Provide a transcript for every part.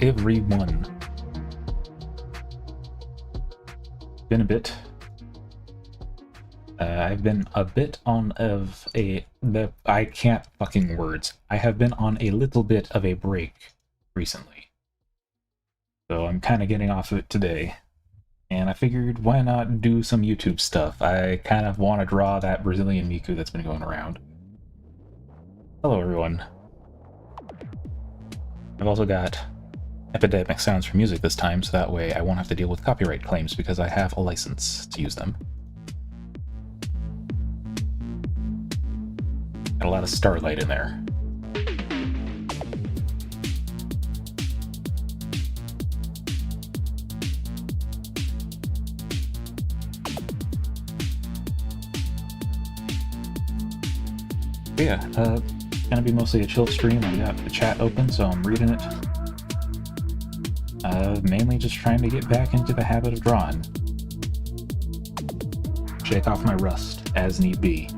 everyone. Been a bit. I've been a bit on I can't fucking words. I have been on a little bit of a break recently. So I'm kind of getting off of it today. And I figured, why not do some YouTube stuff? I kind of want to draw that Brazilian Miku that's been going around. Hello, everyone. I've also got epidemic sounds for music this time, so that way I won't have to deal with copyright claims because I have a license to use them. Got a lot of starlight in there. But yeah, gonna be mostly a chill stream. I got the chat open, so I'm reading it. Mainly just trying to get back into the habit of drawing. Shake off my rust, as need be.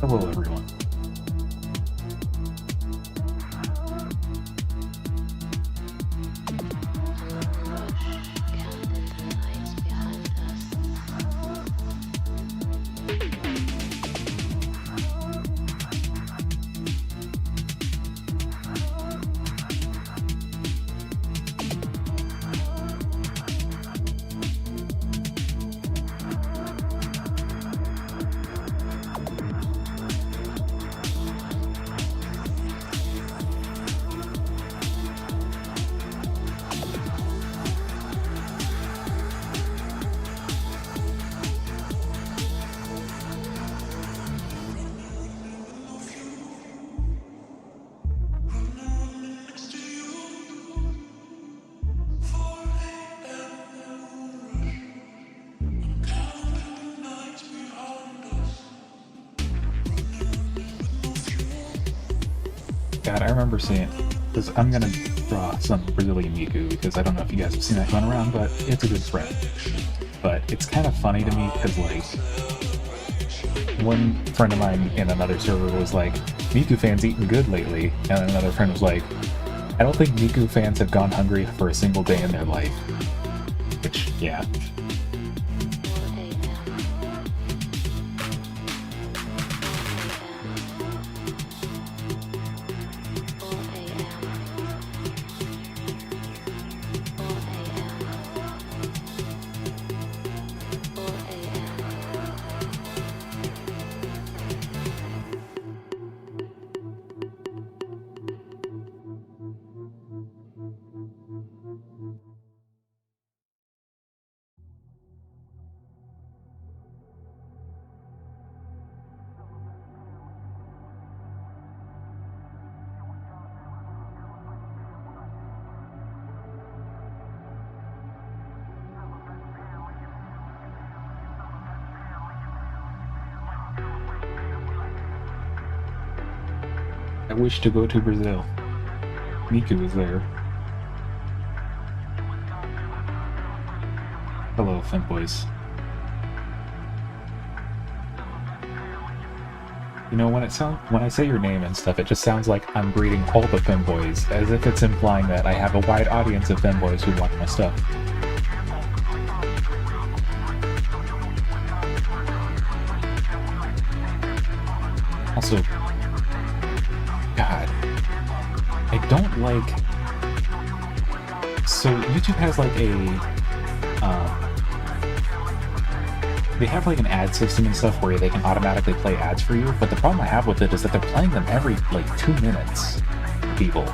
Hello, everyone. God, I remember seeing, because I'm gonna draw some Brazilian Miku, because I don't know if you guys have seen that going around, but it's a good spread. But it's kind of funny to me, because like, one friend of mine in another server was like, Miku fans eating good lately, and another friend was like, I don't think Miku fans have gone hungry for a single day in their life. Which, yeah. I wish to go to Brazil. Miku is there. Hello, femboys. You know, when I say your name and stuff, it just sounds like I'm greeting all the femboys, as if it's implying that I have a wide audience of femboys who watch my stuff. Also, God, I don't like... So YouTube has like they have like an ad system and stuff where they can automatically play ads for you, but the problem I have with it is that they're playing them every like 2 minutes, people.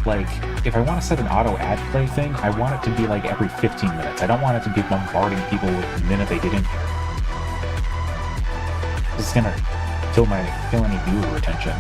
Like, if I want to set an auto ad play thing, I want it to be like every 15 minutes. I don't want it to be bombarding people with the minute they get in here. This is gonna kill any viewer retention.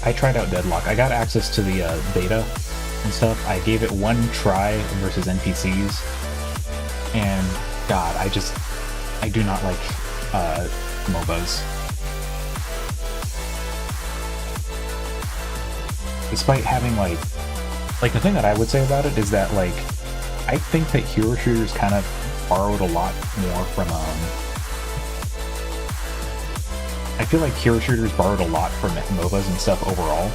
I tried out Deadlock. I got access to the beta and stuff. I gave it one try versus NPCs, and God, I do not like MOBAs. Despite having like the thing that I would say about it is that like I think that hero shooters kind of borrowed a lot more from I feel like hero shooters borrowed a lot from MOBAs and stuff overall.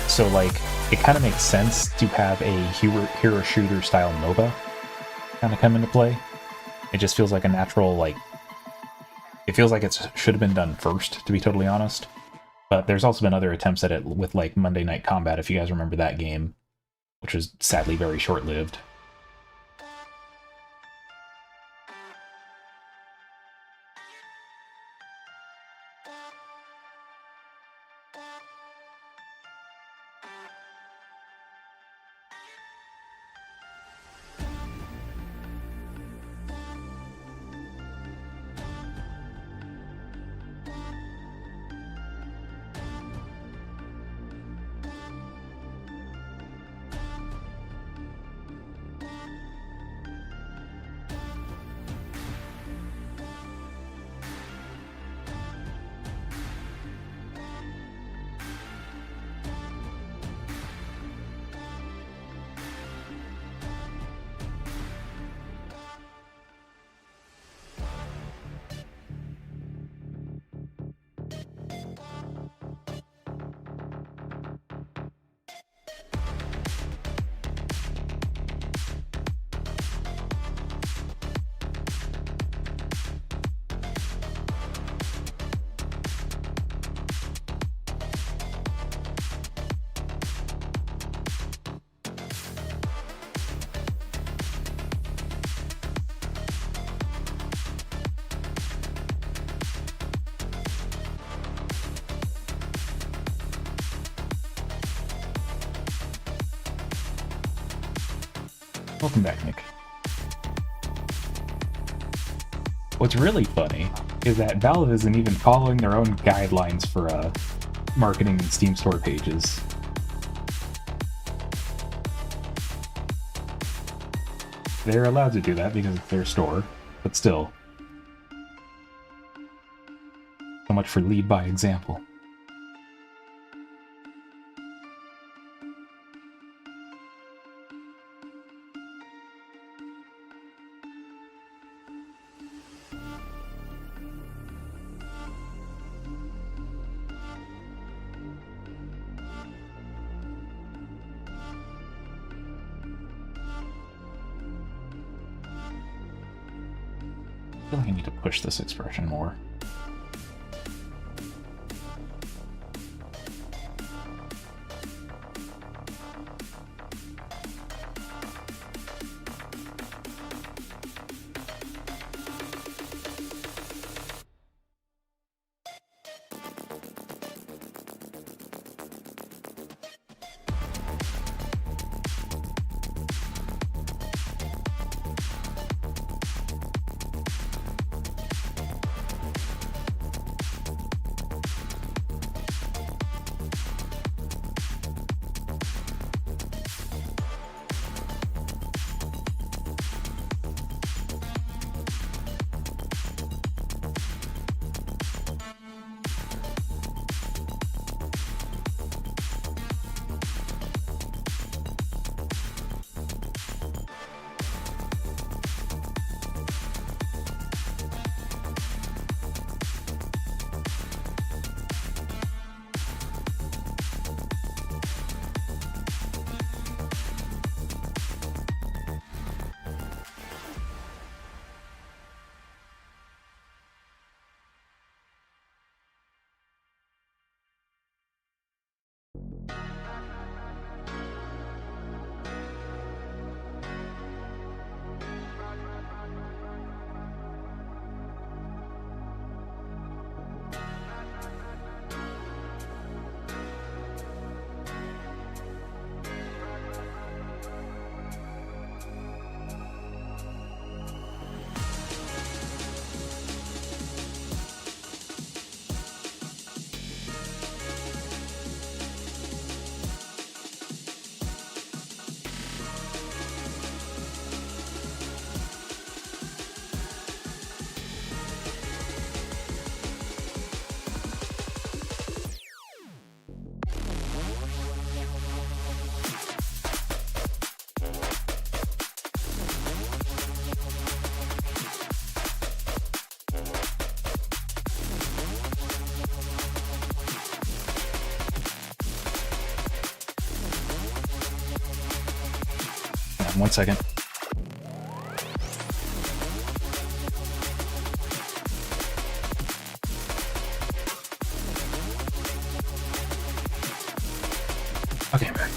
So like, it kind of makes sense to have a hero shooter style MOBA kind of come into play. It just feels like a natural, like, it feels like it should have been done first, to be totally honest. But there's also been other attempts at it with like Monday Night Combat, if you guys remember that game, which was sadly very short-lived. Welcome back, Nick. What's really funny is that Valve isn't even following their own guidelines for marketing and Steam Store pages. They're allowed to do that because it's their store, but still. So much for lead by example. I feel like I need to push this expression more. One second. Okay, I'm back.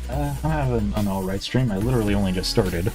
I'm having an alright stream. I literally only just started.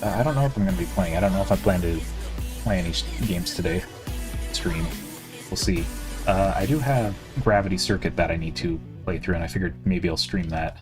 I don't know if I'm going to be playing. I don't know if I plan to play any games today. Stream. We'll see. I do have Gravity Circuit that I need to play through, and I figured maybe I'll stream that.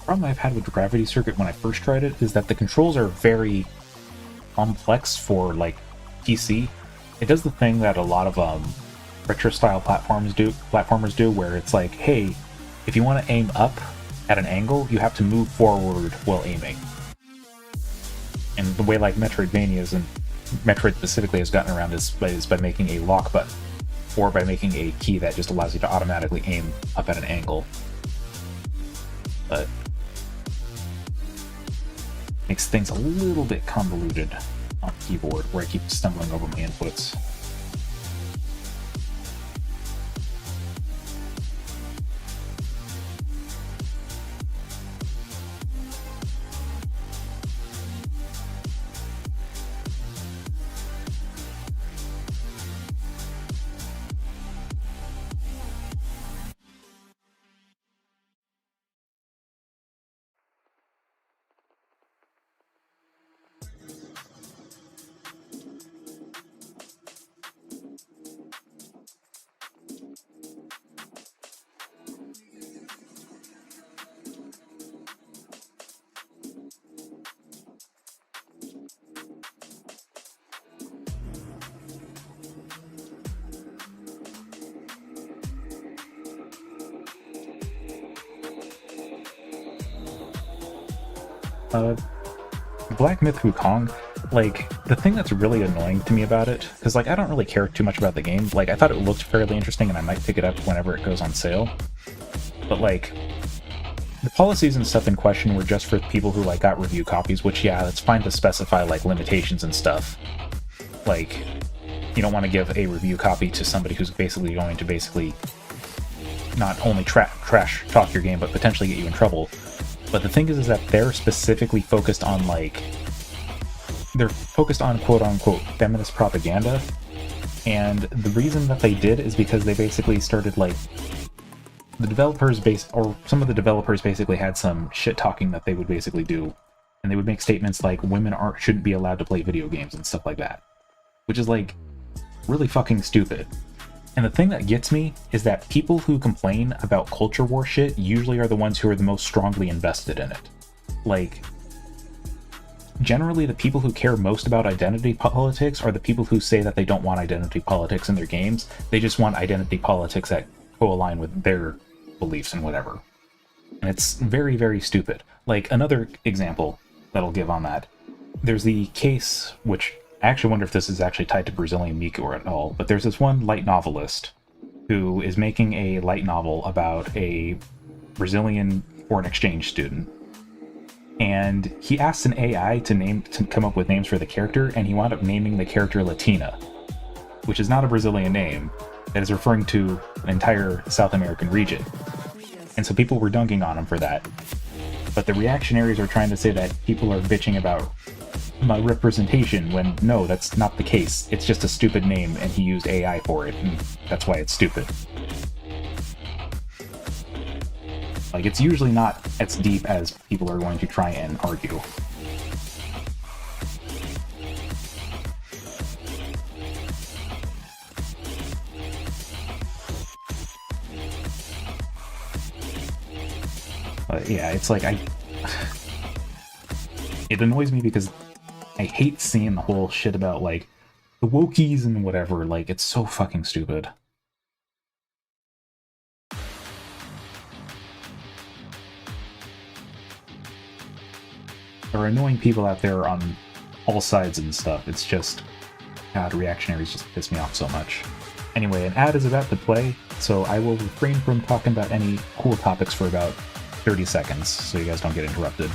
Problem I've had with the Gravity Circuit when I first tried it is that the controls are very complex for, like, PC. It does the thing that a lot of retro-style platformers do, where it's like, hey, if you want to aim up at an angle, you have to move forward while aiming. And the way, like, Metroidvanias and Metroid specifically has gotten around is by making a lock button, or by making a key that just allows you to automatically aim up at an angle. But makes things a little bit convoluted on the keyboard, where I keep stumbling over my inputs. Black Myth Wukong, like, the thing that's really annoying to me about it, because, like, I don't really care too much about the game. Like, I thought it looked fairly interesting, and I might pick it up whenever it goes on sale. But, like, the policies and stuff in question were just for people who, like, got review copies, which, yeah, it's fine to specify, like, limitations and stuff. Like, you don't want to give a review copy to somebody who's basically going to not only trash talk your game, but potentially get you in trouble. But the thing is that they're specifically focused on, like, they're focused on quote-unquote feminist propaganda, and the reason that they did is because they basically started, like, some of the developers basically had some shit-talking that they would basically do, and they would make statements like women shouldn't be allowed to play video games and stuff like that, which is, like, really fucking stupid. And the thing that gets me is that people who complain about culture war shit usually are the ones who are the most strongly invested in it. Like, generally the people who care most about identity politics are the people who say that they don't want identity politics in their games. They just want identity politics that co-align with their beliefs and whatever. And it's very, very stupid. Like, another example that I'll give on that, there's the case, which I actually wonder if this is actually tied to Brazilian Miku or at all, but there's this one light novelist who is making a light novel about a Brazilian foreign exchange student. And he asked an AI to come up with names for the character, and he wound up naming the character Latina, which is not a Brazilian name, that is referring to an entire South American region. And so people were dunking on him for that. But the reactionaries are trying to say that people are bitching about my representation, when no, that's not the case. It's just a stupid name, and he used AI for it, and that's why it's stupid. Like, it's usually not as deep as people are going to try and argue. But yeah, it's like, it annoys me because I hate seeing the whole shit about, like, the wokies and whatever. Like, it's so fucking stupid. There are annoying people out there on all sides and stuff. It's just, God, reactionaries just piss me off so much. Anyway, an ad is about to play, so I will refrain from talking about any cool topics for about 30 seconds, so you guys don't get interrupted.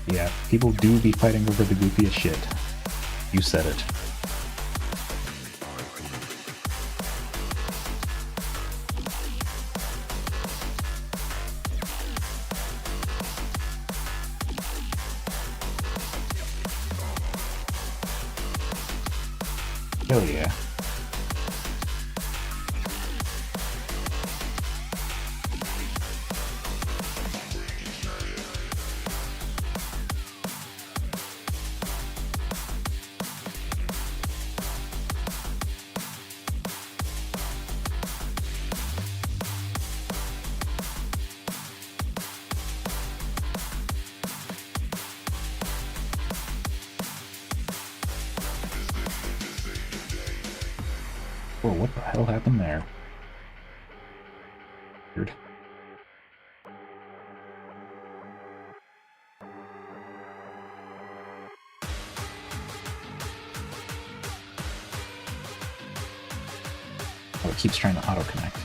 Yeah, people do be fighting over the goofiest shit. You said it. Hell yeah. Whoa, what the hell happened there? Weird. Oh, it keeps trying to auto-connect.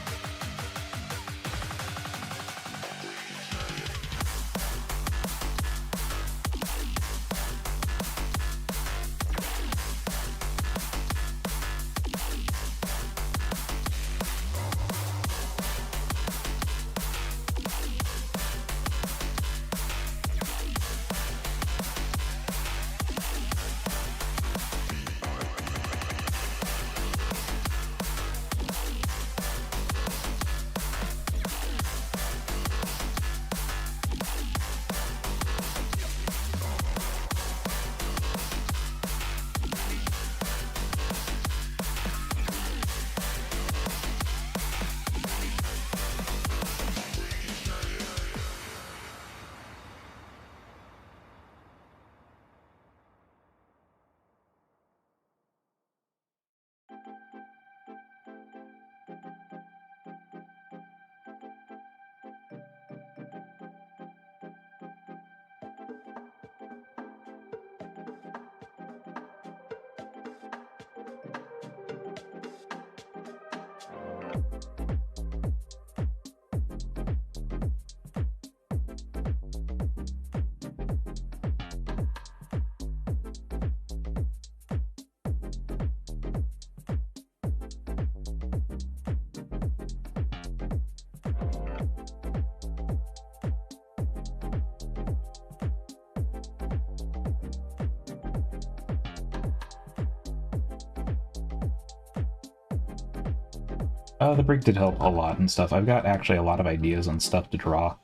The break did help a lot and stuff. I've got actually a lot of ideas on stuff to draw,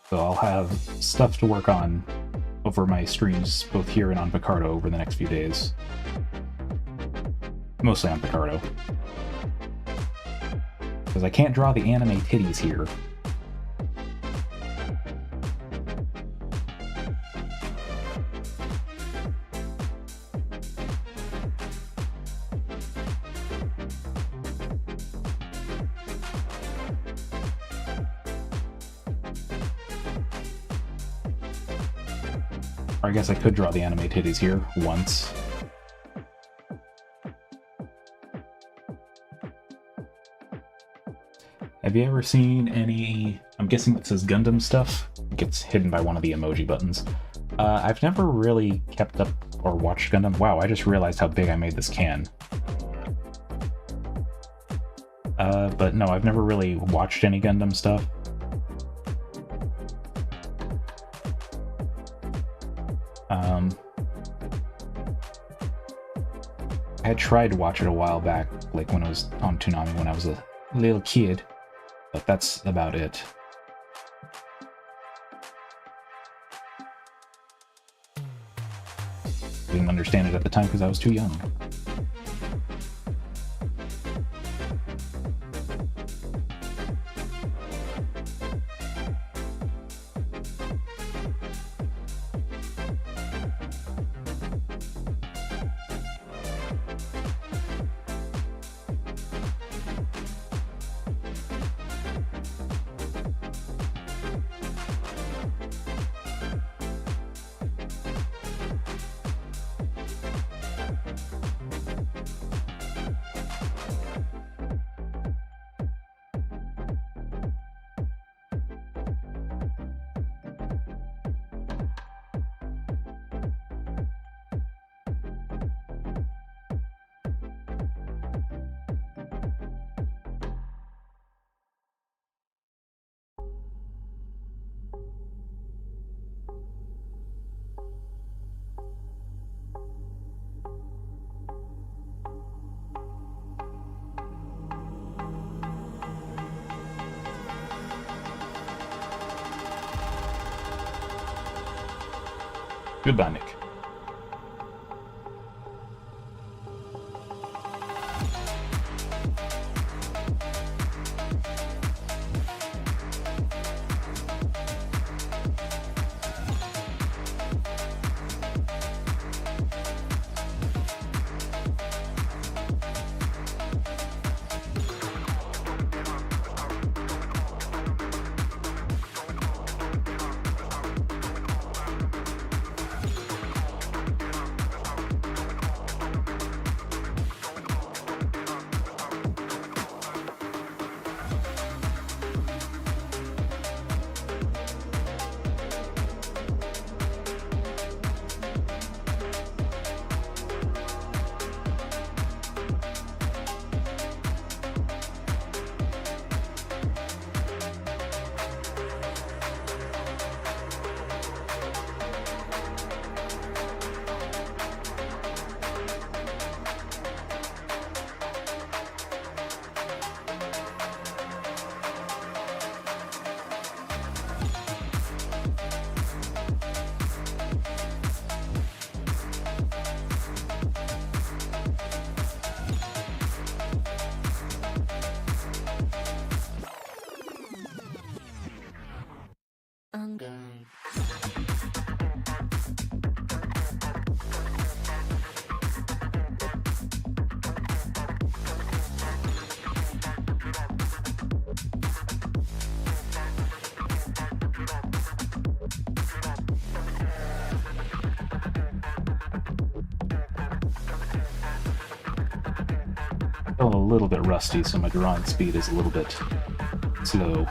so I'll have stuff to work on over my streams, both here and on Picardo, over the next few days. Mostly on Picardo. Because I can't draw the anime titties here. Or I guess I could draw the anime titties here once. Have you ever seen any... I'm guessing this is Gundam stuff? It gets hidden by one of the emoji buttons. I've never really kept up or watched Gundam. Wow, I just realized how big I made this can. But no, I've never really watched any Gundam stuff. I had tried to watch it a while back, like when it was on Toonami when I was a little kid, but that's about it. Didn't understand it at the time because I was too young. Goodbye, Nick. Still a little bit rusty, so my drawing speed is a little bit slow.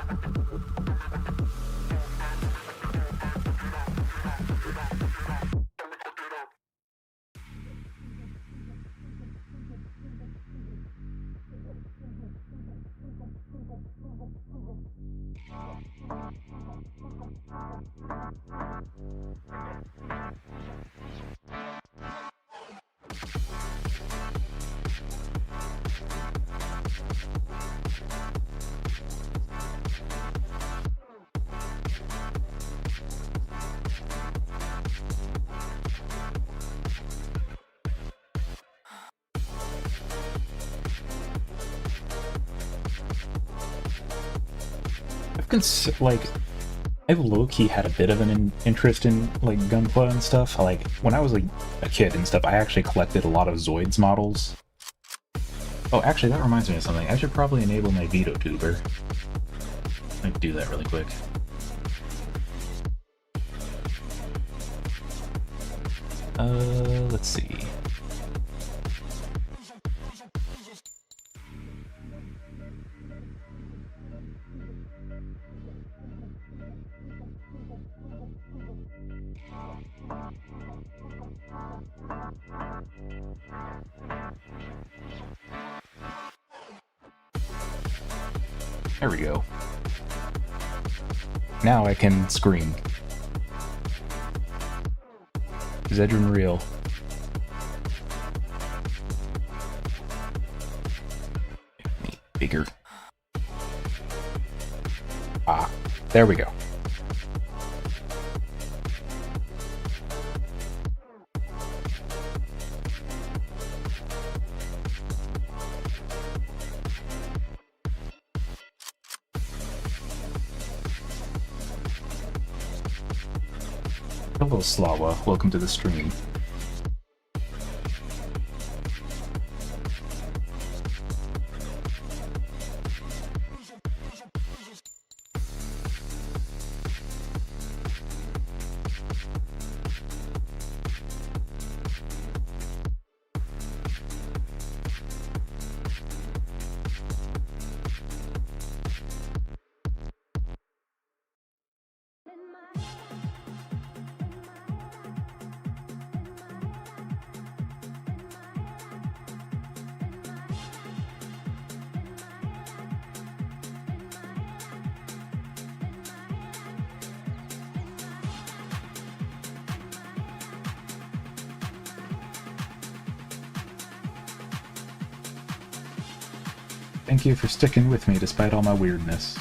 like, I've low-key had a bit of an interest in, like, Gunpla and stuff. Like, when I was, like, a kid and stuff, I actually collected a lot of Zoids models. Oh, actually, that reminds me of something. I should probably enable my Veto Tuber. I can do that really quick. Let's see. There we go. Now I can scream. Zedrin real. Bigger. Ah, there we go. Hello, Slawa. Welcome to the stream. Thank you for sticking with me despite all my weirdness.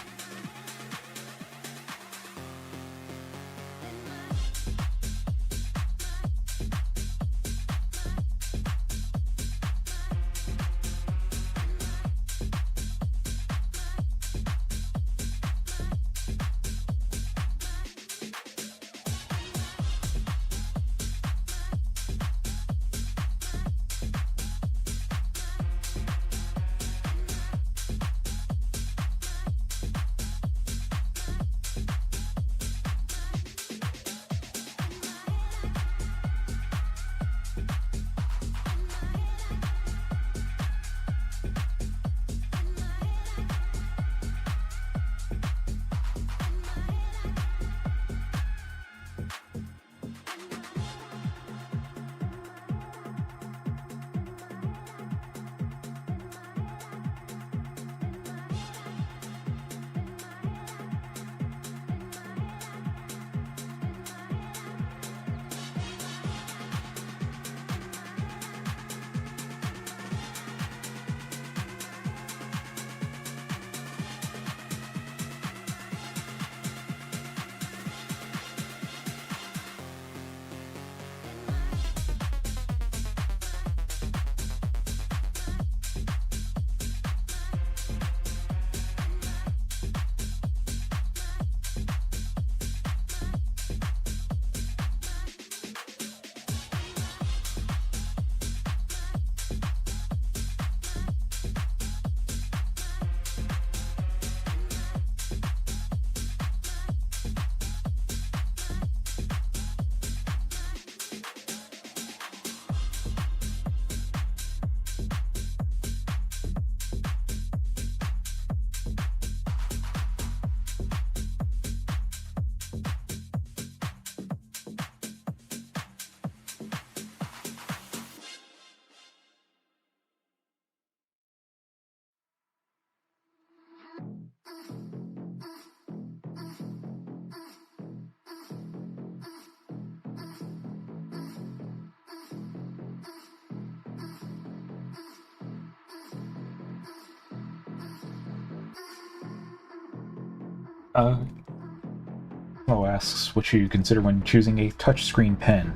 Flo asks, what should you consider when choosing a touchscreen pen?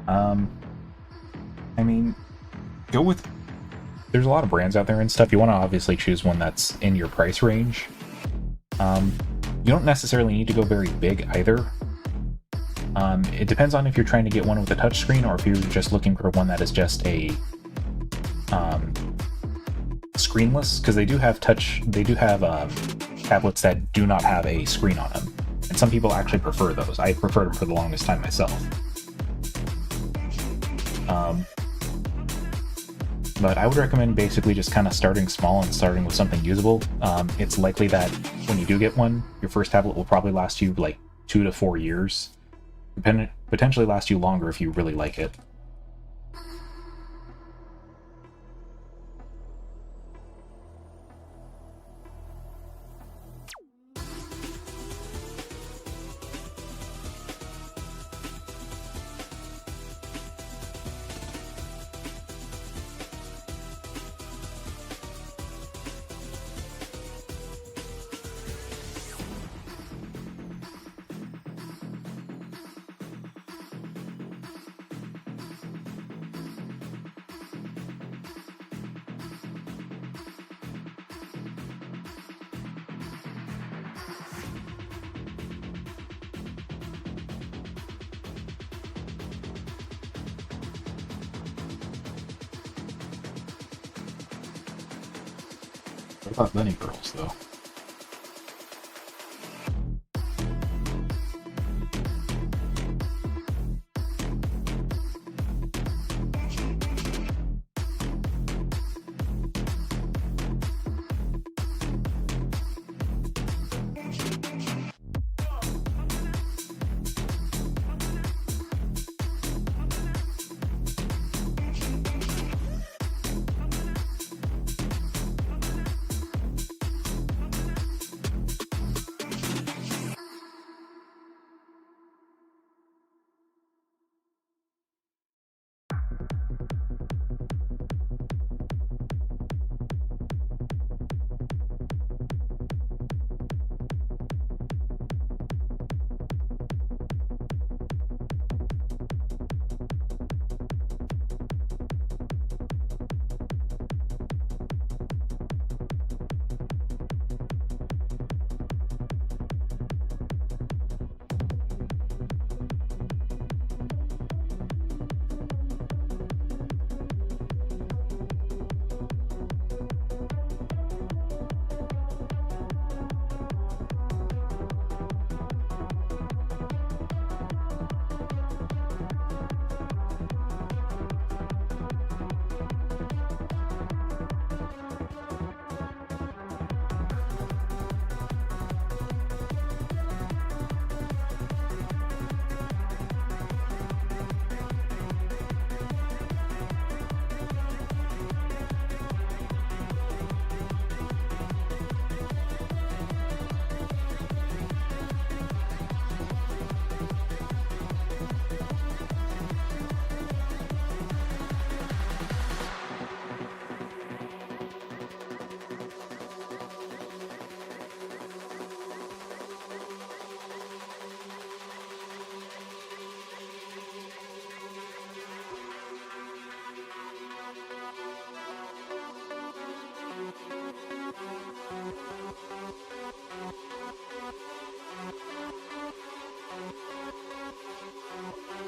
I mean, go with... There's a lot of brands out there and stuff. You want to obviously choose one that's in your price range. You don't necessarily need to go very big either. It depends on if you're trying to get one with a touchscreen or if you're just looking for one that is just a screenless, because they do have tablets that do not have a screen on them, and some people actually prefer those. I preferred them for the longest time myself. But I would recommend basically just kind of starting small and starting with something usable. It's likely that when you do get one, your first tablet will probably last you like 2 to 4 years. Potentially last you longer if you really like it. What about bunny girls, though?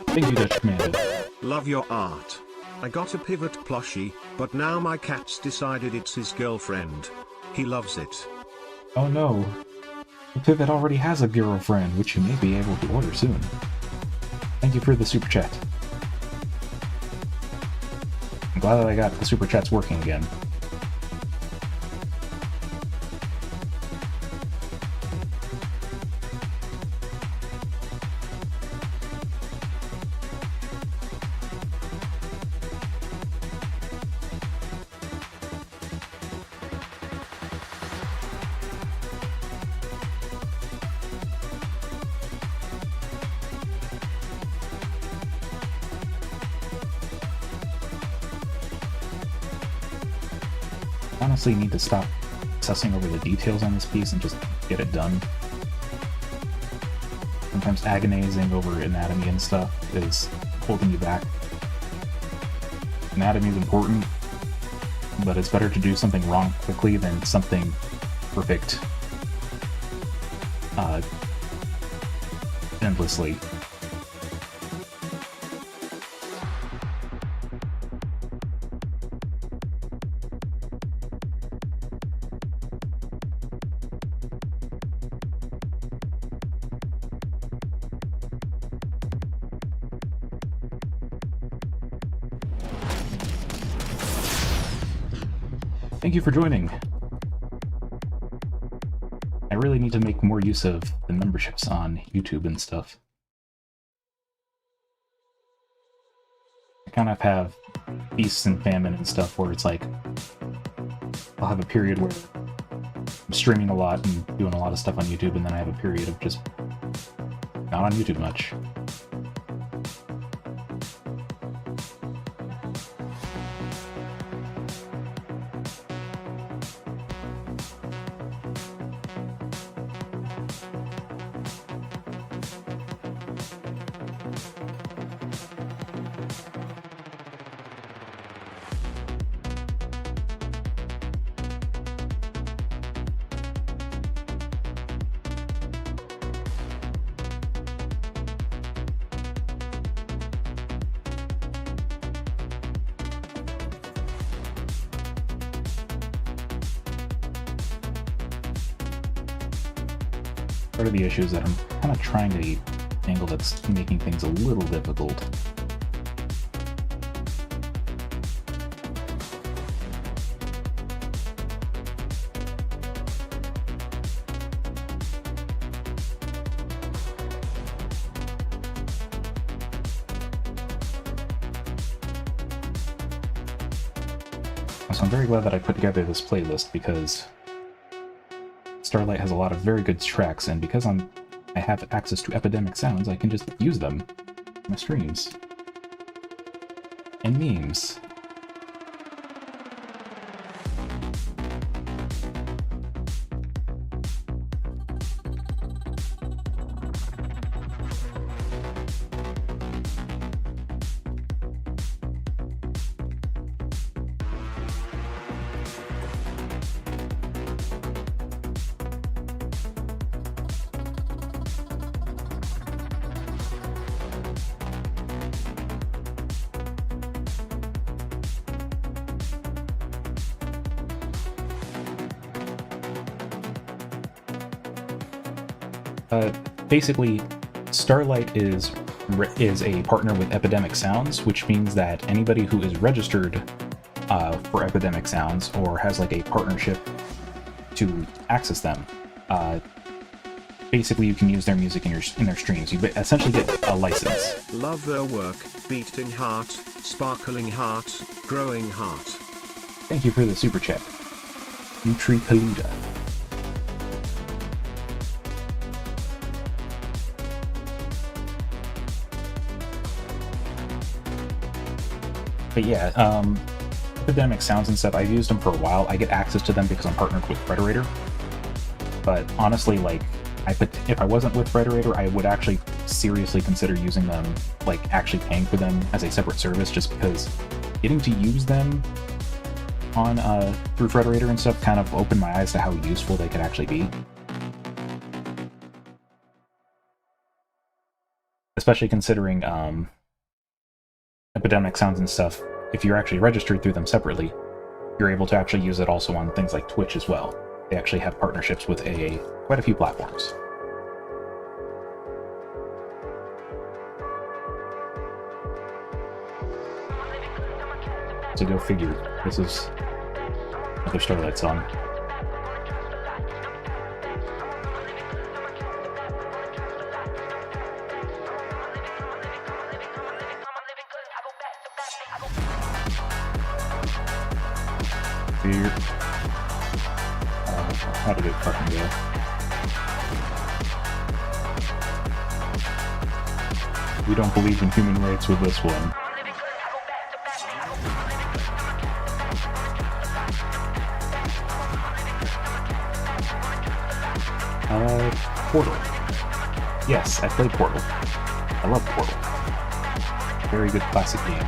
Thank you, Dutch Commander. Love your art. I got a pivot plushie, but now my cat's decided it's his girlfriend. He loves it. Oh no. The Pivot already has a girlfriend, which you may be able to order soon. Thank you for the super chat. I'm glad that I got the super chats working again. Honestly, need to stop obsessing over the details on this piece and just get it done. Sometimes agonizing over anatomy and stuff is holding you back. Anatomy is important, but it's better to do something wrong quickly than something perfect endlessly. Thank you for joining. I really need to make more use of the memberships on YouTube and stuff. I kind of have feasts and famine and stuff where it's like I'll have a period where I'm streaming a lot and doing a lot of stuff on YouTube, and then I have a period of just not on YouTube much. Part of the issue is that I'm kind of trying to angle that's making things a little difficult. So I'm very glad that I put together this playlist, because Starlight has a lot of very good tracks, and because I have access to epidemic sounds, I can just use them in my streams. And memes. Basically, Starlight is a partner with Epidemic Sounds, which means that anybody who is registered for Epidemic Sounds or has like a partnership to access them, basically you can use their music in their streams. You essentially get a license. Love their work, beating heart, sparkling heart, growing heart. Thank you for the super chat, Nutri Kaluda. But yeah, Epidemic Sounds and stuff, I've used them for a while. I get access to them because I'm partnered with Frederator. But honestly, like, if I wasn't with Frederator, I would actually seriously consider using them, like actually paying for them as a separate service, just because getting to use them on through Frederator and stuff kind of opened my eyes to how useful they could actually be. Especially considering Epidemic Sounds and stuff, if you're actually registered through them separately, you're able to actually use it also on things like Twitch as well. They actually have partnerships with quite a few platforms. So go figure, this is another Starlight song. Here. How did it fucking go? We don't believe in human rights with this one. Portal. Yes, I played Portal. I love Portal. Very good classic game.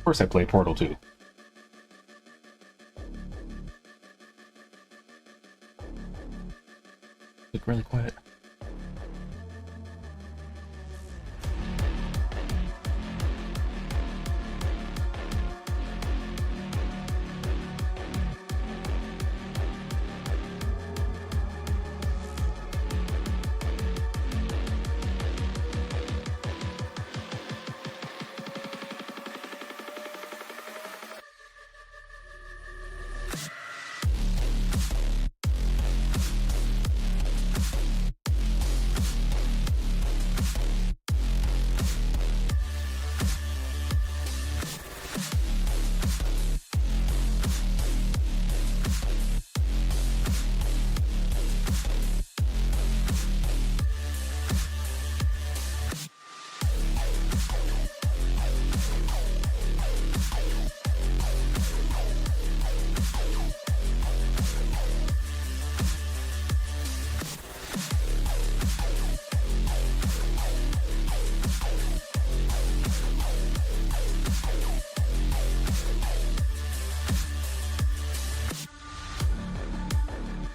course I play Portal 2. Look really quiet.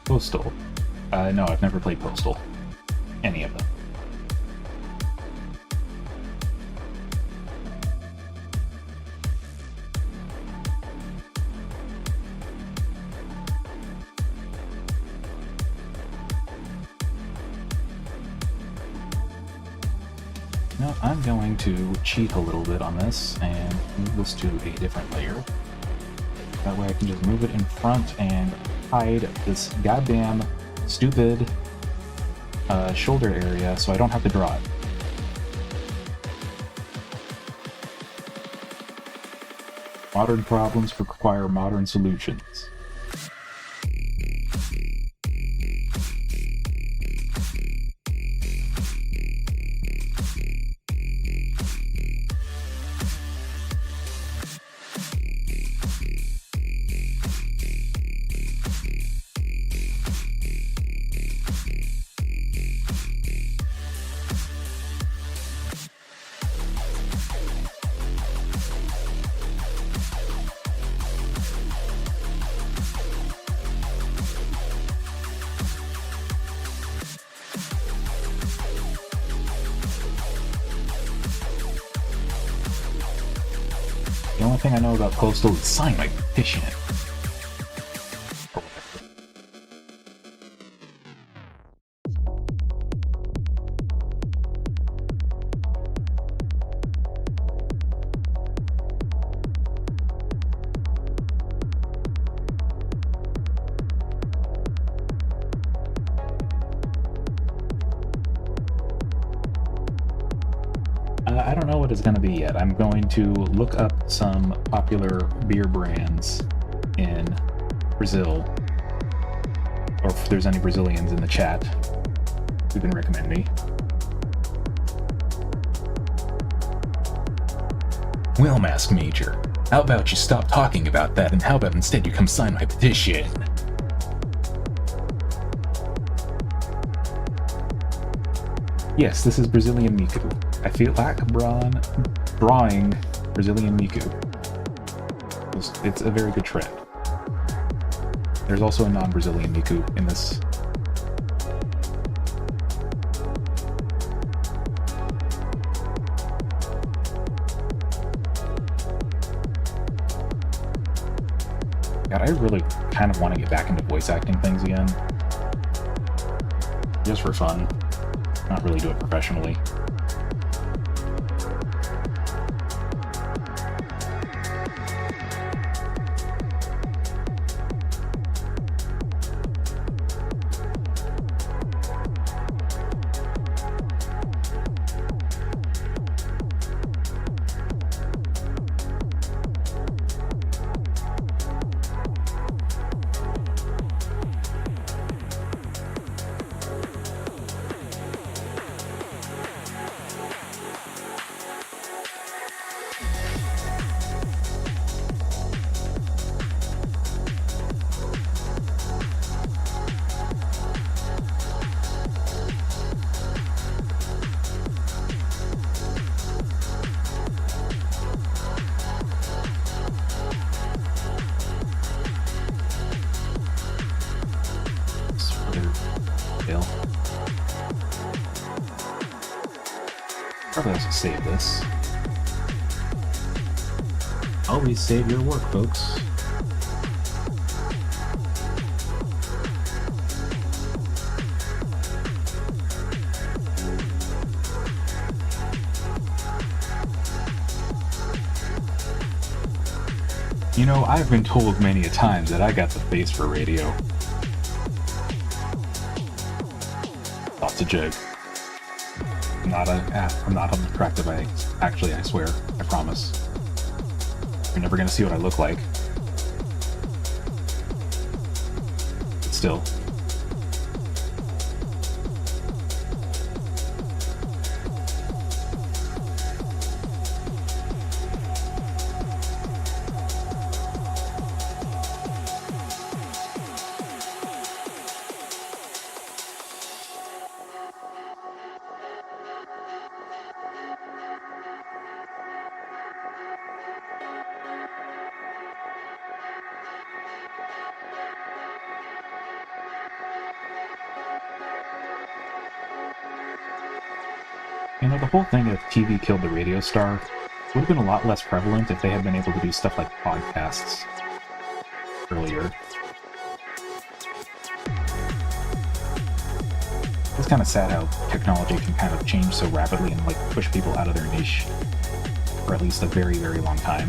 Postal. No, I've never played Postal. Any of them. Now I'm going to cheat a little bit on this and move this to a different layer. That way I can just move it in front and hide this goddamn stupid shoulder area so I don't have to draw it. Modern problems require modern solutions. The only thing I know about Postal is sign my petition. I don't know what it's going to be yet. I'm going to look up some popular beer brands in Brazil, or if there's any Brazilians in the chat who can recommend me. Well, Mask Major, how about you stop talking about that, and how about instead you come sign my petition? Yes, this is Brazilian Miku. I feel like drawing Brazilian Miku. It's a very good trend. There's also a non-Brazilian Miku in this. God, I really kind of want to get back into voice acting things again. Just for fun. Not really do it professionally. probably have to save this. Always save your work, folks. You know, I've been told many a times that I got the face for radio. That's a joke. I'm not unattractive, I swear. I promise. You're never gonna see what I look like. But still. You know, the whole thing of TV killed the radio star would have been a lot less prevalent if they had been able to do stuff like podcasts earlier. It's kind of sad how technology can kind of change so rapidly and like push people out of their niche for at least a very, very long time.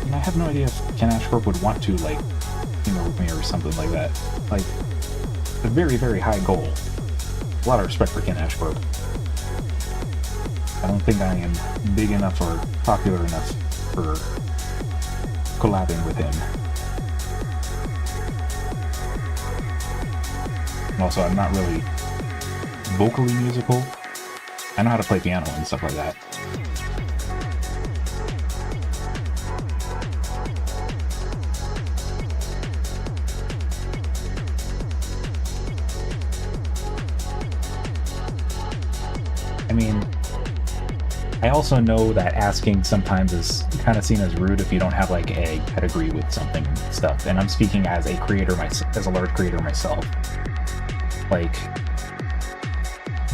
I have no idea if Ken Ashcorp would want to, like, team up with me or something like that. Like, a very, very high goal. A lot of respect for Ken Ashcorp. I don't think I am big enough or popular enough for collabing with him. And also, I'm not really vocally musical. I know how to play piano and stuff like that. I mean, I also know that asking sometimes is kind of seen as rude if you don't have like a pedigree with something and stuff. And I'm speaking as a creator myself, as a large creator myself. Like,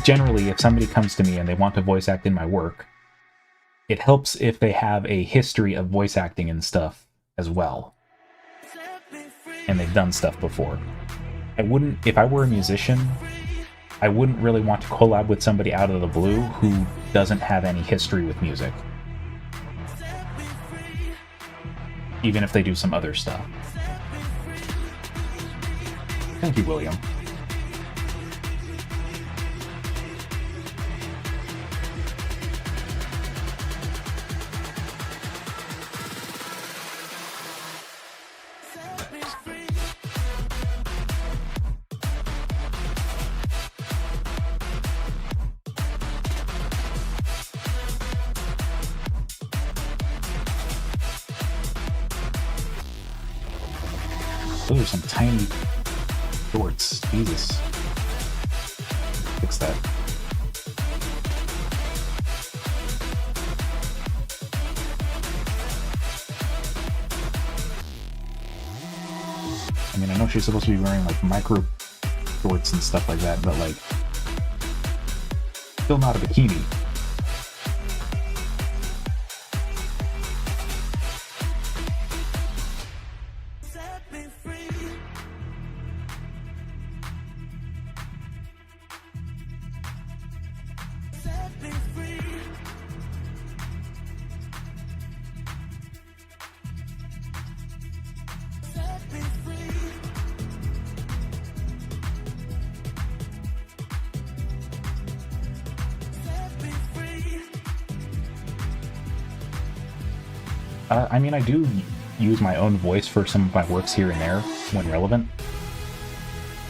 generally, if somebody comes to me and they want to voice act in my work, it helps if they have a history of voice acting and stuff as well. And they've done stuff before. I wouldn't, if I were a musician, I wouldn't really want to collab with somebody out of the blue who doesn't have any history with music. Even if they do some other stuff. Thank you, William. Those are some tiny shorts. Jesus. Fix that. I mean, I know she's supposed to be wearing like micro shorts and stuff like that, but like, still not a bikini. I mean, I do use my own voice for some of my works here and there when relevant.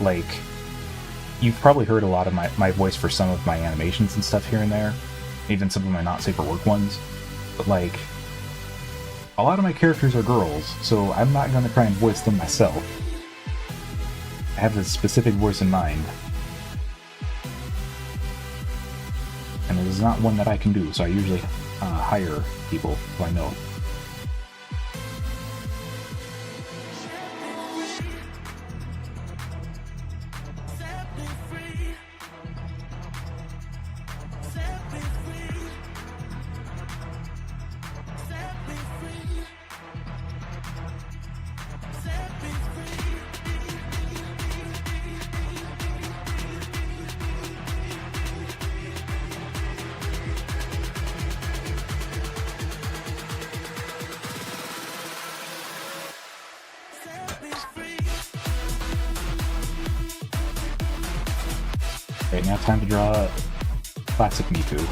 Like, you've probably heard a lot of my voice for some of my animations and stuff here and there, even some of my not safe for work ones. But like, a lot of my characters are girls, so I'm not going to try and voice them myself. I have a specific voice in mind. And it is not one that I can do, so I usually hire people who I know. Right, now time to draw classic Miku.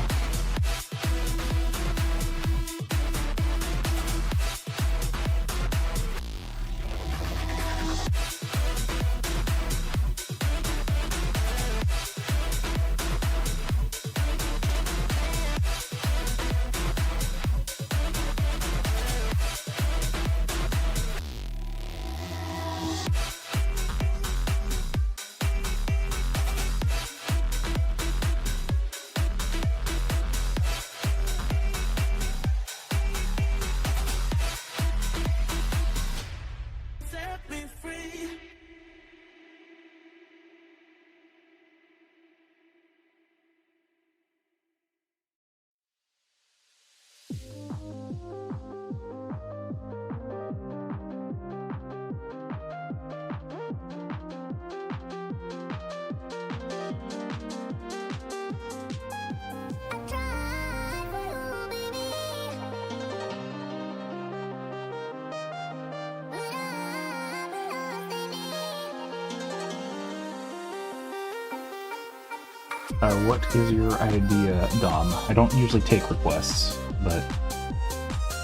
What is your idea, Dom? I don't usually take requests, but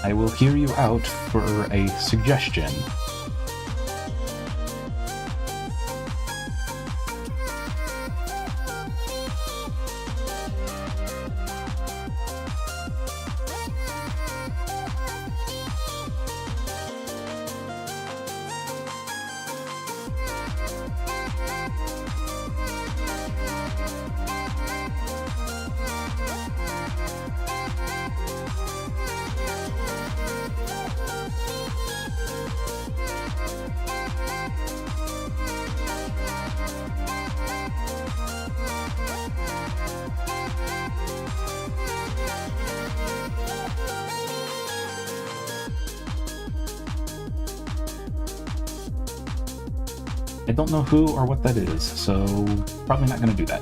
I will hear you out for a suggestion. I don't know who or what that is, so probably not going to do that.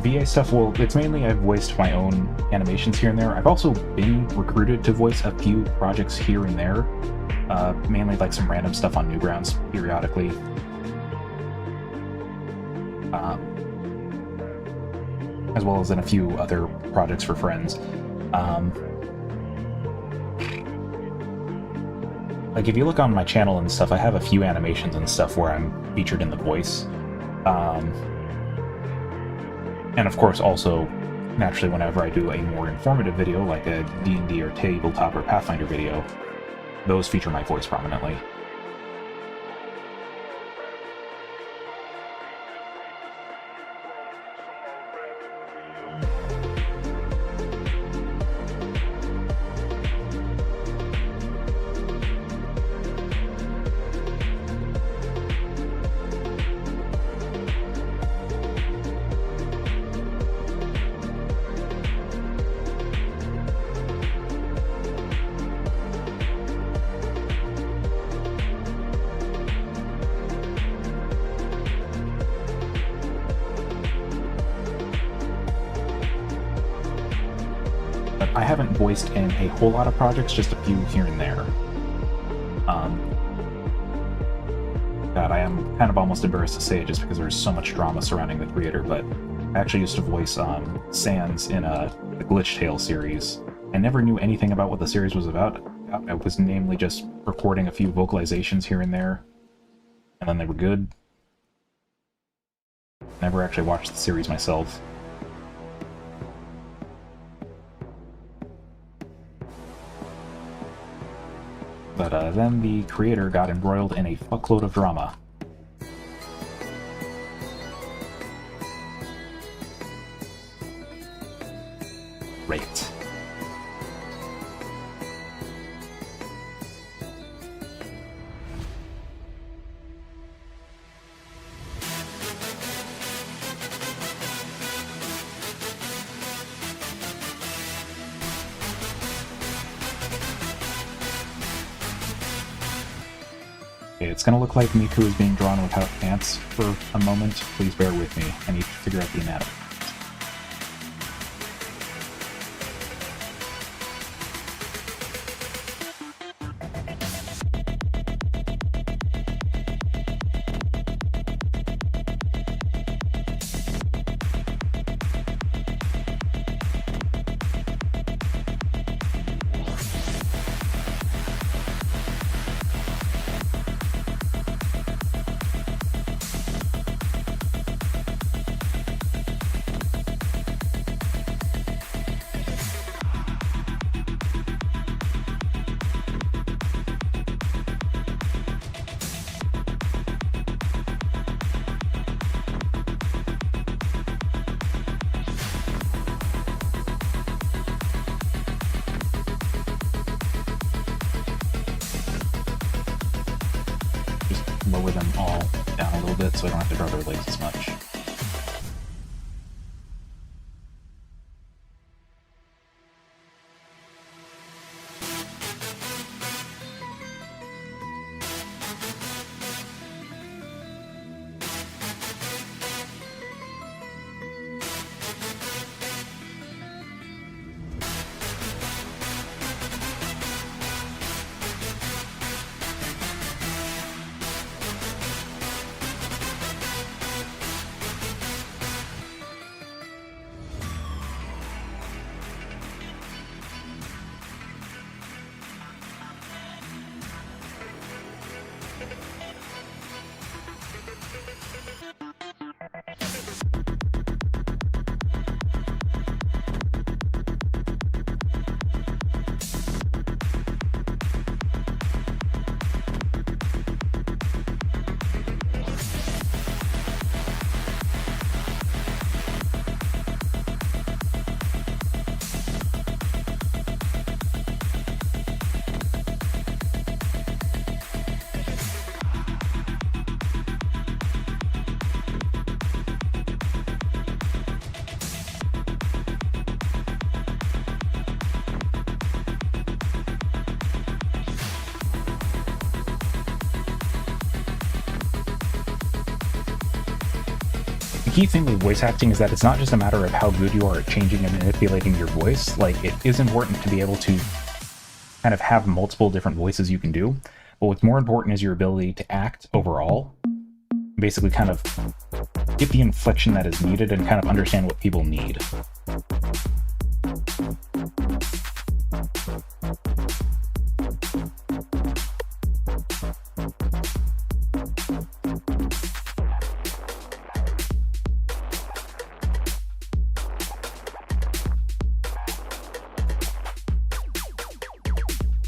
VA stuff, well, it's mainly I've voiced my own animations here and there. I've also been recruited to voice a few projects here and there, mainly like some random stuff on Newgrounds periodically. As well as in a few other projects for friends. Like if you look on my channel and stuff, I have a few animations and stuff where I'm featured in the voice. And of course also, naturally, whenever I do a more informative video, like a D&D or Tabletop or Pathfinder video, those feature my voice prominently. I haven't voiced in a whole lot of projects, just a few here and there. God, I am kind of almost embarrassed to say it just because there's so much drama surrounding the creator, but I actually used to voice Sans in the Glitch Tale series. I never knew anything about what the series was about. I was namely just recording a few vocalizations here and there, and then they were good. Never actually watched the series myself. But then the creator got embroiled in a fuckload of drama. Great. It's gonna look like Miku is being drawn without pants for a moment. Please bear with me. I need to figure out the anatomy. Lower them all down a little bit so I don't have to draw their legs as much. key thing with voice acting is that it's not just a matter of how good you are at changing and manipulating your voice. Like, it is important to be able to kind of have multiple different voices you can do, but what's more important is your ability to act overall. Basically kind of get the inflection that is needed and kind of understand what people need.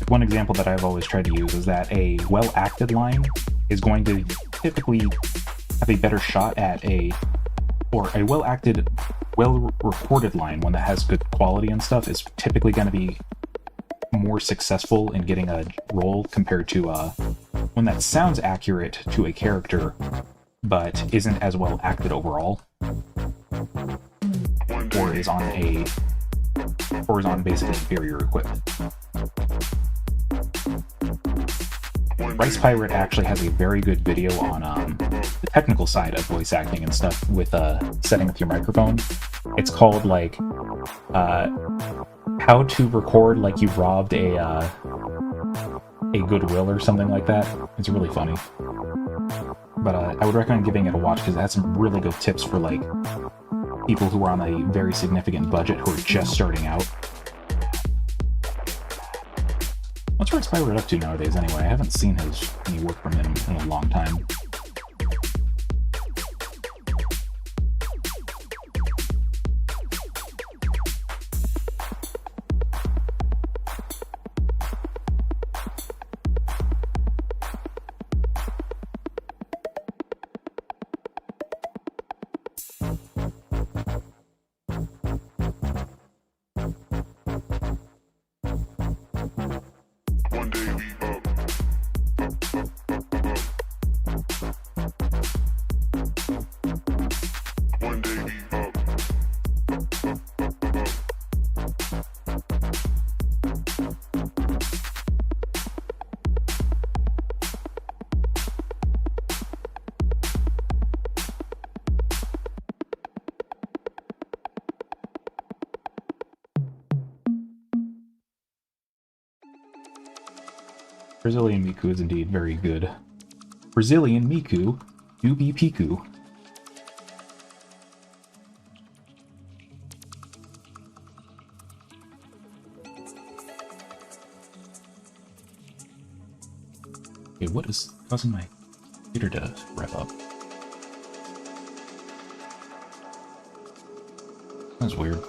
One example that I've always tried to use is that a well-acted line is going to typically have a better shot at a well-acted, well-recorded line, one that has good quality and stuff, is typically going to be more successful in getting a role compared to one that sounds accurate to a character but isn't as well acted overall, or is on basically inferior equipment. Rice Pirate actually has a very good video on the technical side of voice acting and stuff with setting up your microphone. It's called like how to record like you robbed a Goodwill or something like that. It's really funny. But I would recommend giving it a watch because it has some really good tips for like people who are on a very significant budget who are just starting out. What's Rice Pirate up to nowadays anyway? I haven't seen any work from him in a long time. Brazilian Miku is indeed very good. Brazilian Miku do be Piku. Okay, what is causing my computer to rev up? That's weird.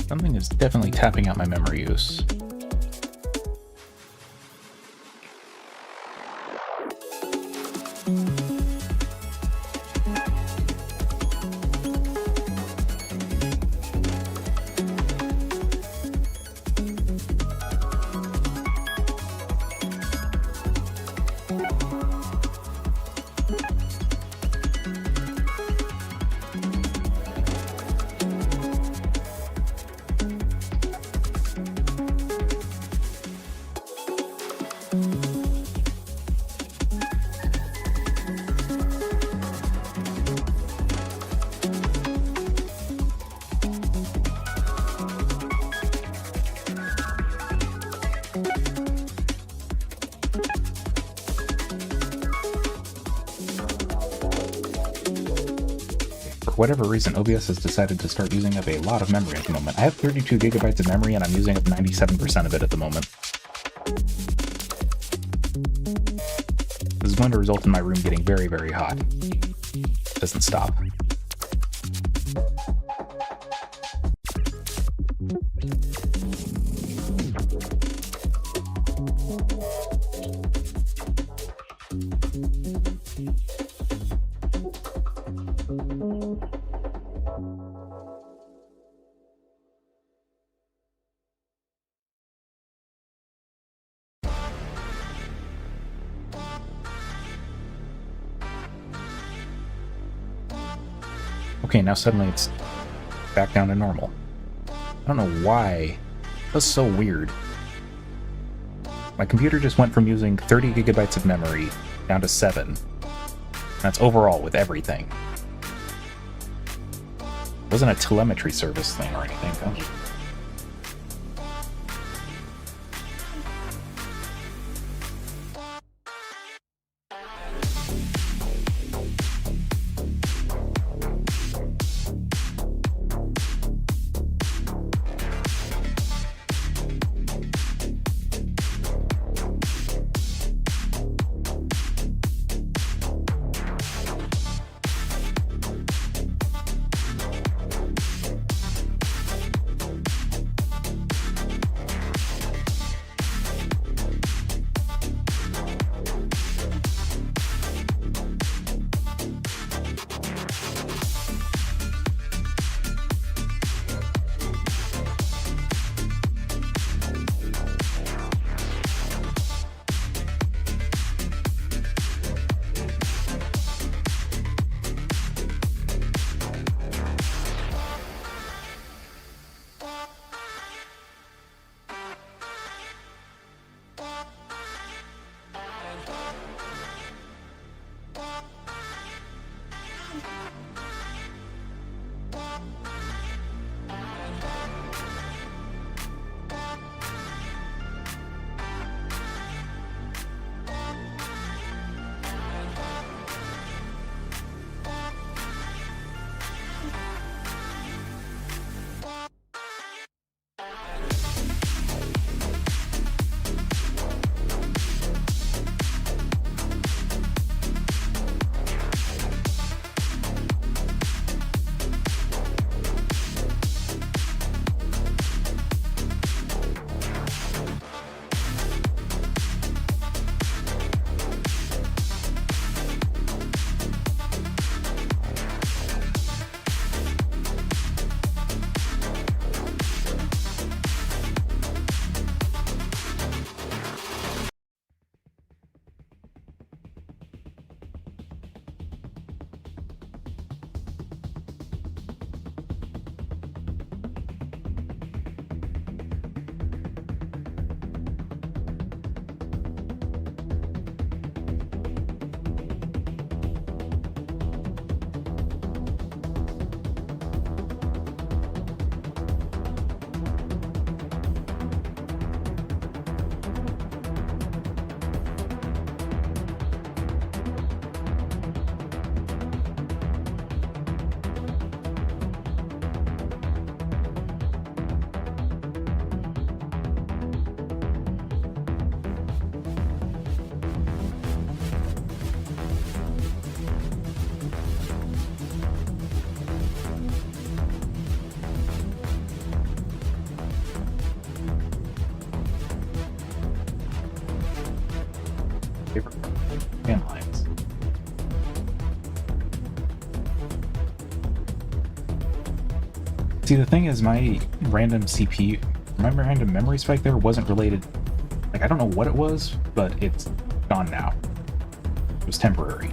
Something is definitely tapping out my memory use. Whatever reason, OBS has decided to start using up a lot of memory at the moment. I have 32 gigabytes of memory and I'm using up 97% of it at the moment. This is going to result in my room getting very, very hot. It doesn't stop. Okay, now suddenly it's back down to normal. I don't know why. That's so weird. My computer just went from using 30 gigabytes of memory down to 7. That's overall with everything. It wasn't a telemetry service thing or anything. That was... fan lines. See, the thing is, my random memory spike there wasn't related. Like, I don't know what it was, but it's gone now. It was temporary.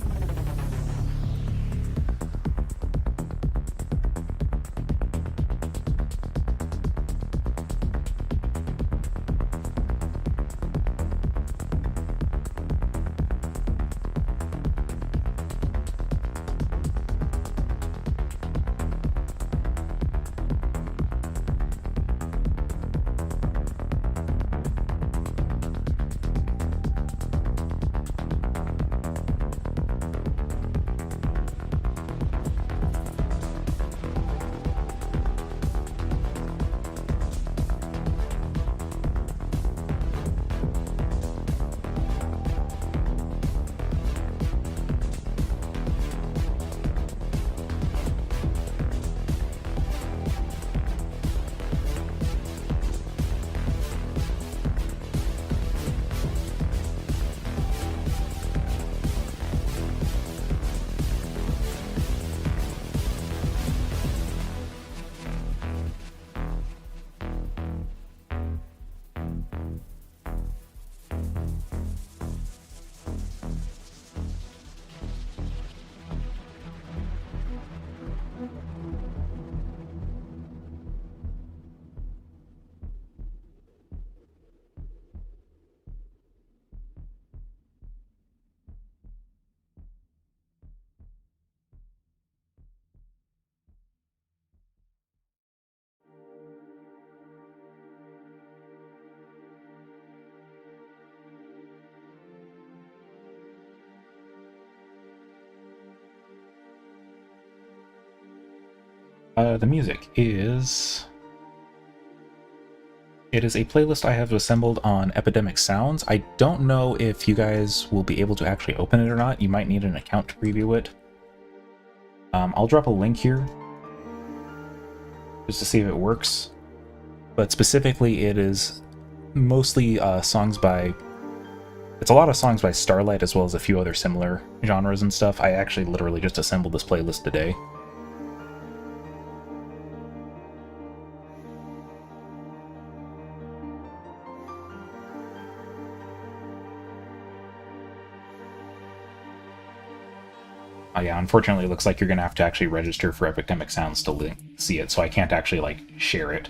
The music is... It is a playlist I have assembled on Epidemic Sounds. I don't know if you guys will be able to actually open it or not. You might need an account to preview it. I'll drop a link here just to see if it works. But specifically, it is mostly songs by... It's a lot of songs by Starlight as well as a few other similar genres and stuff. I actually literally just assembled this playlist today. Oh yeah, unfortunately it looks like you're going to have to actually register for Epidemic Sounds to see it, so I can't actually, like, share it.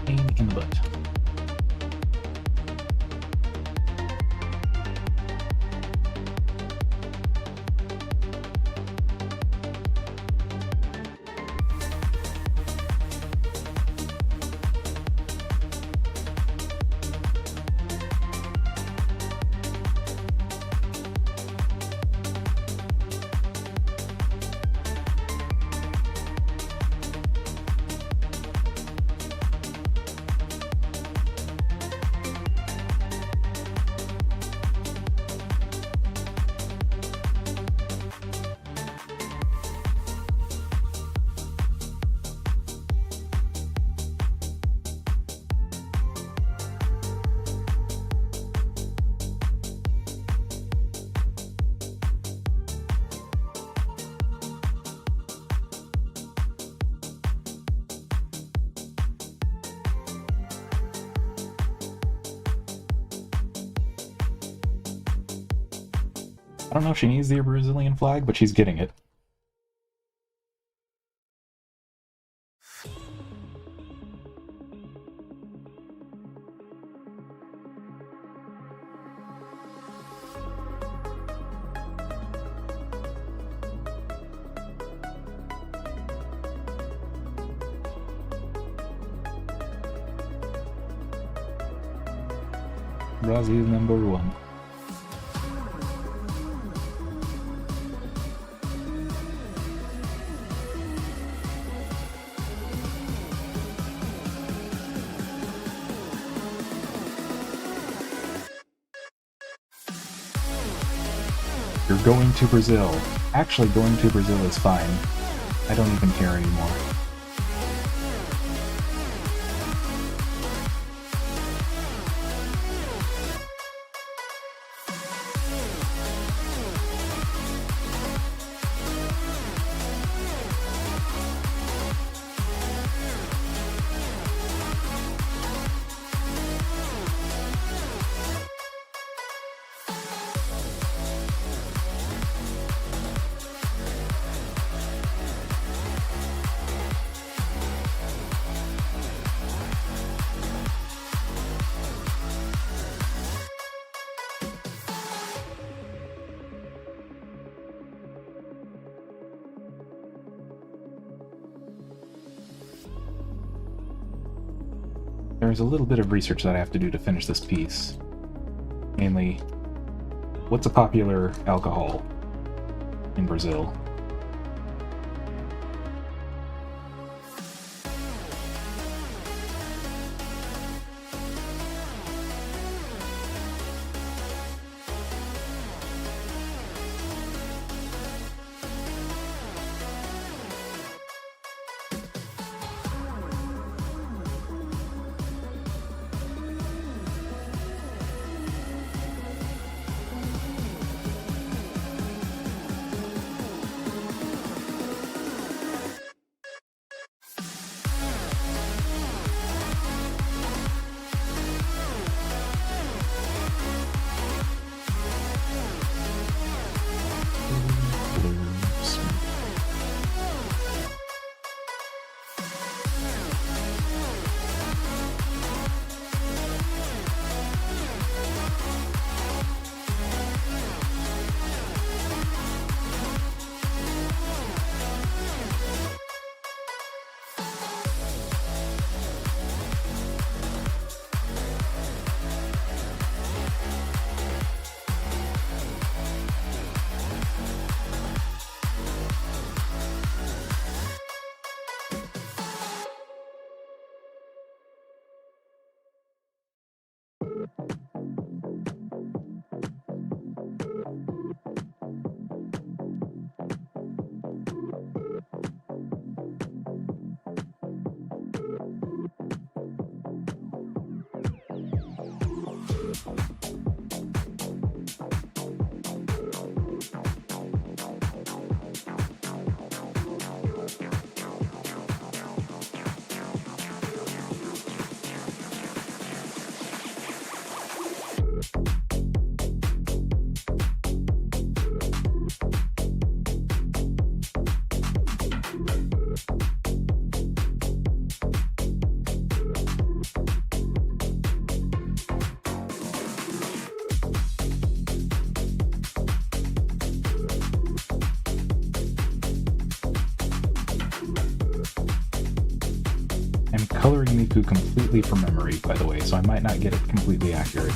In the butt. I don't know if she needs the Brazilian flag, but she's getting it. Brazil #1. You're going to Brazil. Actually, going to Brazil is fine. I don't even care anymore. There's a little bit of research that I have to do to finish this piece. Mainly, what's a popular alcohol in Brazil? I'm coloring Miku completely from memory, by the way, so I might not get it completely accurate.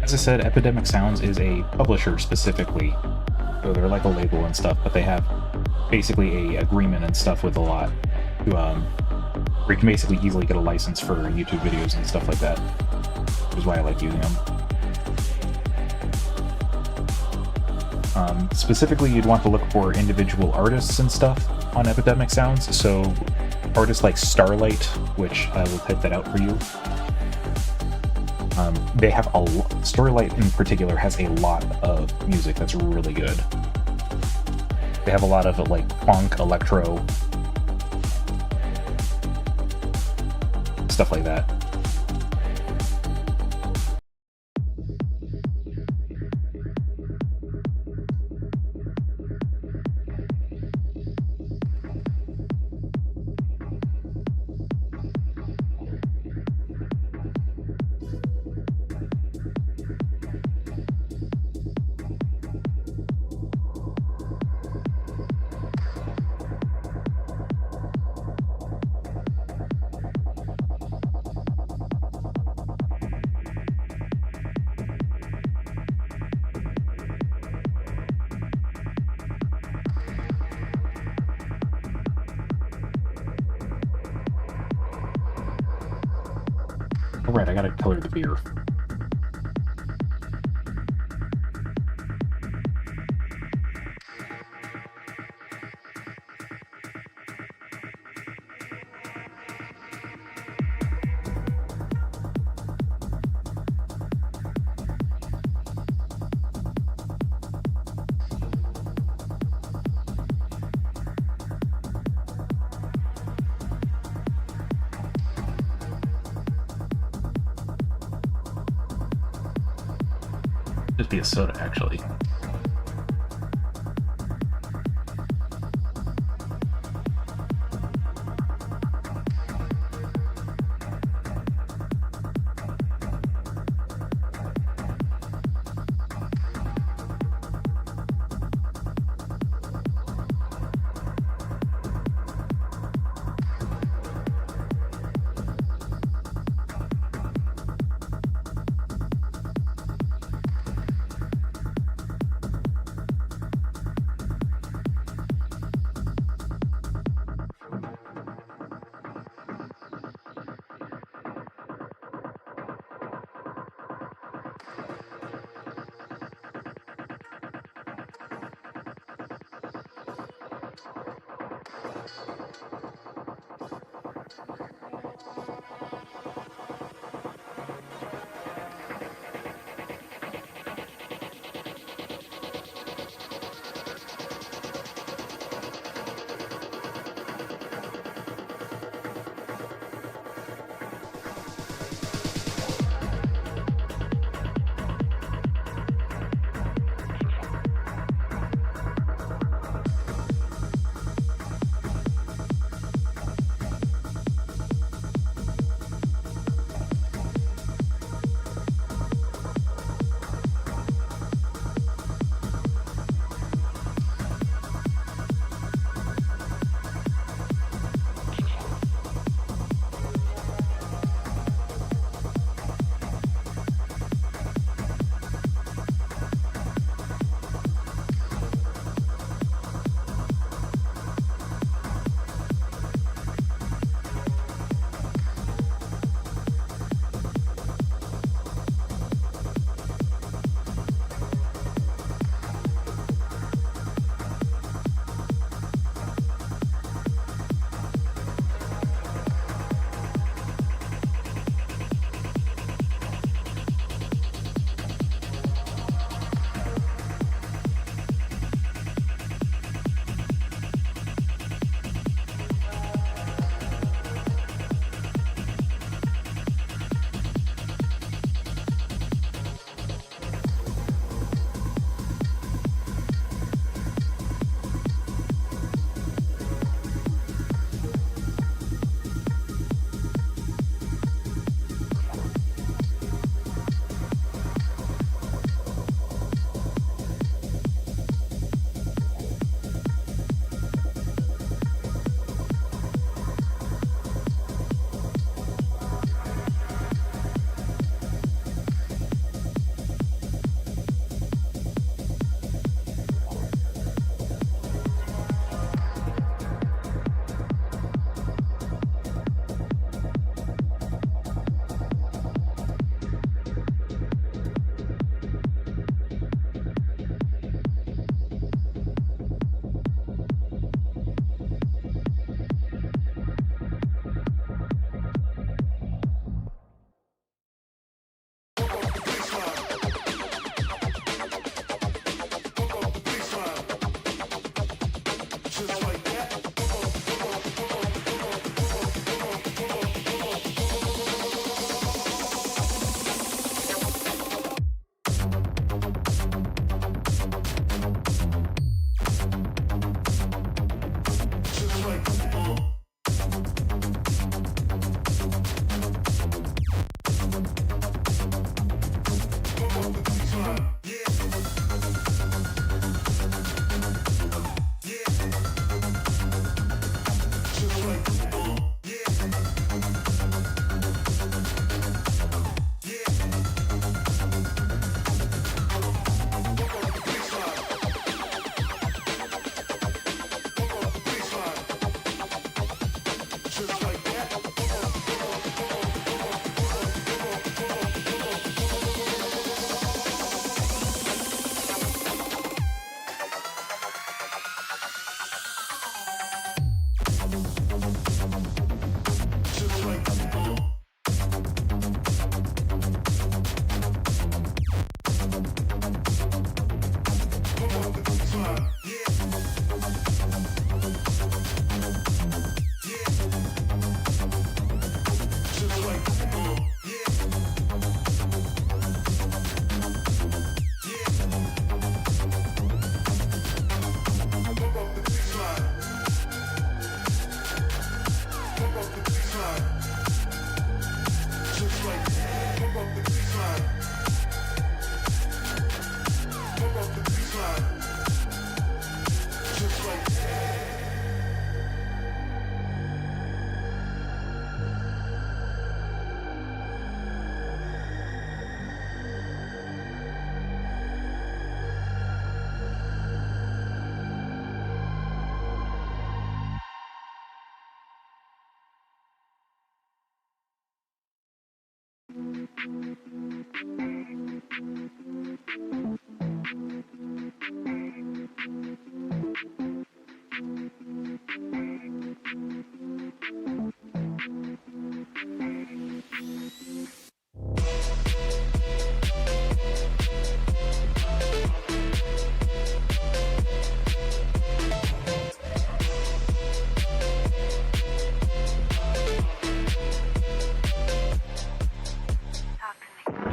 As I said, Epidemic Sounds is a publisher specifically, so they're like a label and stuff, but they have basically a agreement and stuff with a lot to, where you can basically easily get a license for YouTube videos and stuff like that, which is why I like using them. Specifically, you'd want to look for individual artists and stuff on Epidemic Sounds, so artists like Starlight, which I will type that out for you. They have Starlight in particular has a lot of music that's really good. They have a lot of like funk, electro, stuff like that. Alright, I gotta color the beer. just be a soda, actually.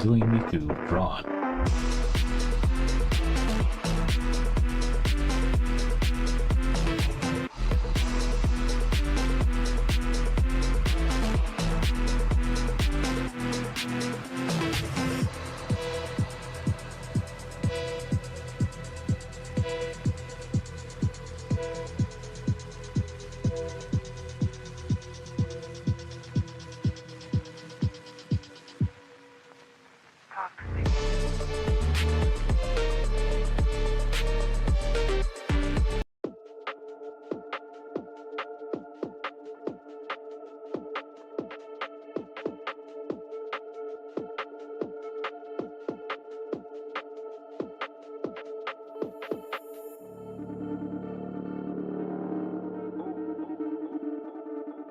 Brazilian Miku drawn.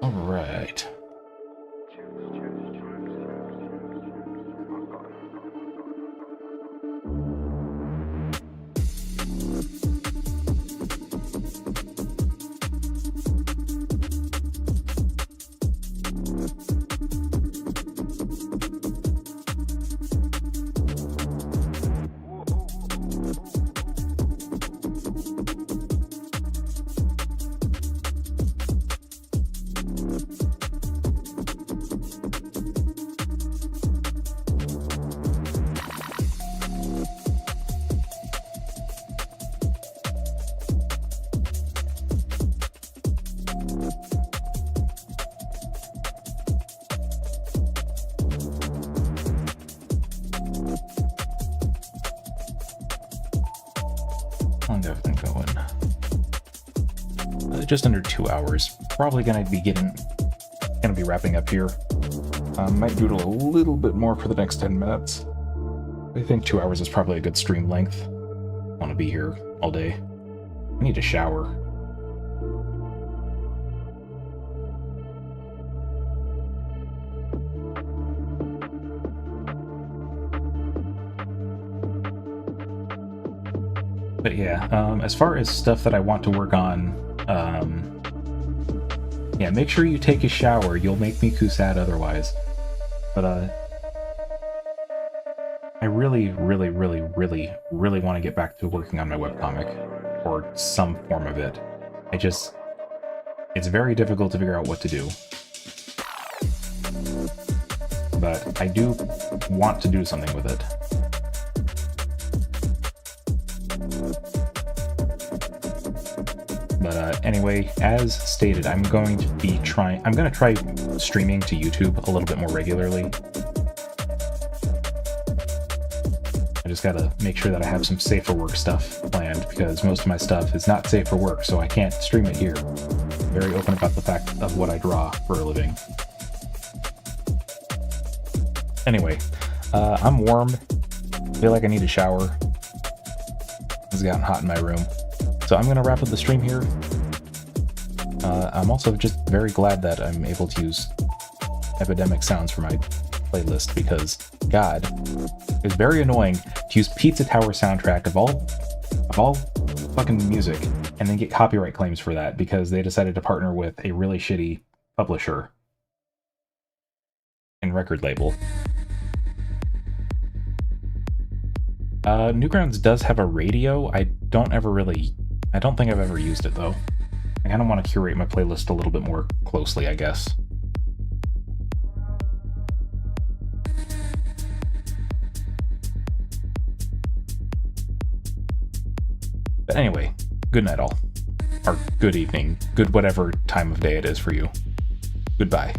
Alright. How long have I been going? Just under 2 hours. Probably gonna be wrapping up here. Might doodle a little bit more for the next 10 minutes. I think 2 hours is probably a good stream length. Want to be here all day. I need a shower. But yeah, as far as stuff that I want to work on, yeah, make sure you take a shower. You'll make Miku sad otherwise. But I really want to get back to working on my webcomic, or some form of it. It's very difficult to figure out what to do. But I do want to do something with it. But anyway, as stated, I'm going to try streaming to YouTube a little bit more regularly. I just gotta make sure that I have some safe for work stuff planned, because most of my stuff is not safe for work, so I can't stream it here. I'm very open about the fact of what I draw for a living. Anyway, I'm warm. Feel like I need a shower. It's gotten hot in my room. So I'm going to wrap up the stream here. I'm also just very glad that I'm able to use Epidemic sounds for my playlist, because, God, it's very annoying to use Pizza Tower soundtrack of all fucking music and then get copyright claims for that because they decided to partner with a really shitty publisher and record label. Newgrounds does have a radio. I don't think I've ever used it, though. I kind of want to curate my playlist a little bit more closely, I guess. But anyway, good night all. Or good evening. Good whatever time of day it is for you. Goodbye.